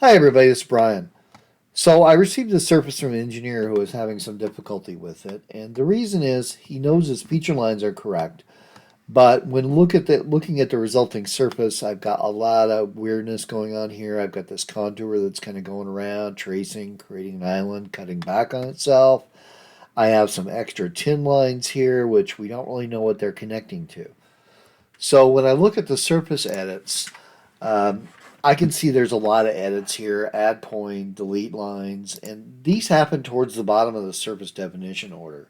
Hi everybody, it's Brian. So I received a surface from an engineer who is having some difficulty with it, and the reason is he knows his feature lines are correct, but when looking at the resulting surface, I've got a lot of weirdness going on here. I've got this contour that's kind of going around, tracing, creating an island, cutting back on itself. I have some extra tin lines here, which we don't really know what they're connecting to. So when I look at the surface edits, um, I can see there's a lot of edits here, add point, delete lines, and these happen towards the bottom of the surface definition order.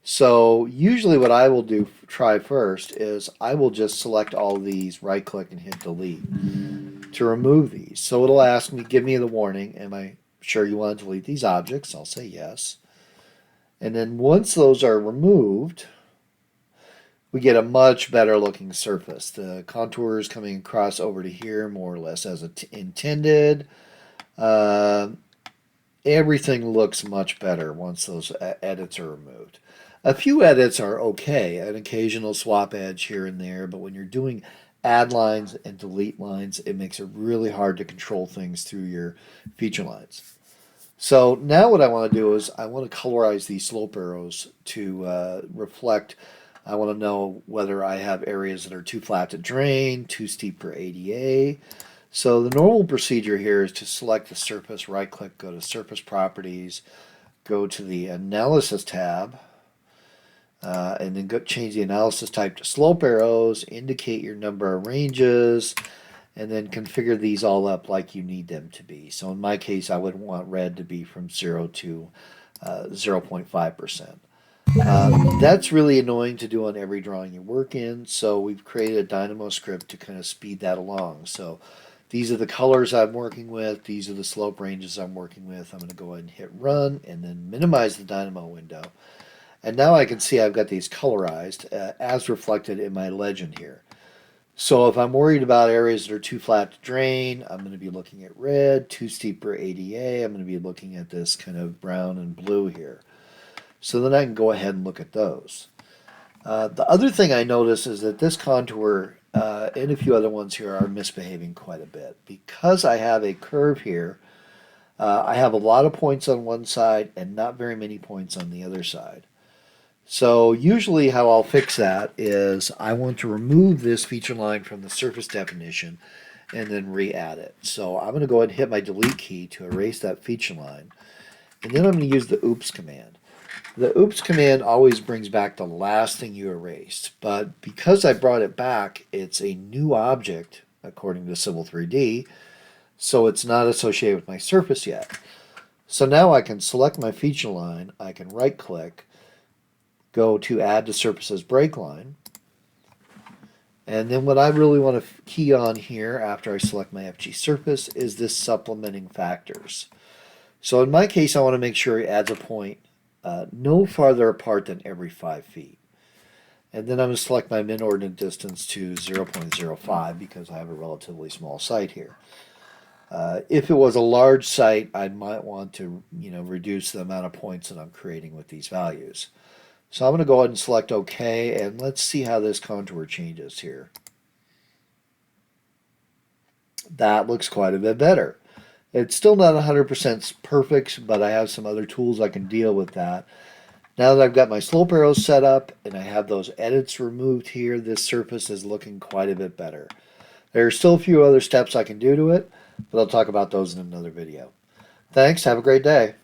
So usually what I will try first is I will just select all of these, right click and hit delete to remove these. So it'll ask me, give me the warning, am I sure you want to delete these objects? I'll say yes. And then once those are removed, we get a much better looking surface. The contours coming across over to here more or less as intended. Uh, Everything looks much better once those edits are removed. A few edits are okay, an occasional swap edge here and there, but when you're doing add lines and delete lines, it makes it really hard to control things through your feature lines. So now what I want to do is I want to colorize these slope arrows to reflect. I want to know whether I have areas that are too flat to drain, too steep for ADA. So the normal procedure here is to select the surface, right click, go to surface properties, go to the analysis tab, and then change the analysis type to slope arrows, indicate your number of ranges, and then configure these all up like you need them to be. So in my case, I would want red to be from 0 to 0.5%. That's really annoying to do on every drawing you work in, so we've created a Dynamo script to kind of speed that along. So these are the colors I'm working with, these are the slope ranges I'm working with. I'm going to go ahead and hit run and then minimize the Dynamo window. And now I can see I've got these colorized as reflected in my legend here. So if I'm worried about areas that are too flat to drain, I'm going to be looking at red, too steep for ADA, I'm going to be looking at this kind of brown and blue here. So then I can go ahead and look at those. The other thing I notice is that this contour and a few other ones here are misbehaving quite a bit. Because I have a curve here, I have a lot of points on one side and not very many points on the other side. So usually how I'll fix that is I want to remove this feature line from the surface definition and then re-add it. So I'm going to go ahead and hit my delete key to erase that feature line. And then I'm going to use the oops command. The oops command always brings back the last thing you erased, but because I brought it back, it's a new object according to Civil 3D, so it's not associated with my surface yet. So now I can select my feature line, I can right click, go to add to surface as break line, and then what I really want to key on here after I select my FG surface is this supplementing factors. So in my case, I want to make sure it adds a point no farther apart than every 5 feet. And then I'm going to select my min ordinate distance to 0.05 because I have a relatively small site here. If it was a large site, I might want to reduce the amount of points that I'm creating with these values. So I'm going to go ahead and select OK, and let's see how this contour changes here. That looks quite a bit better. It's still not 100% perfect, but I have some other tools I can deal with that. Now that I've got my slope arrows set up and I have those edits removed here, this surface is looking quite a bit better. There are still a few other steps I can do to it, but I'll talk about those in another video. Thanks, have a great day.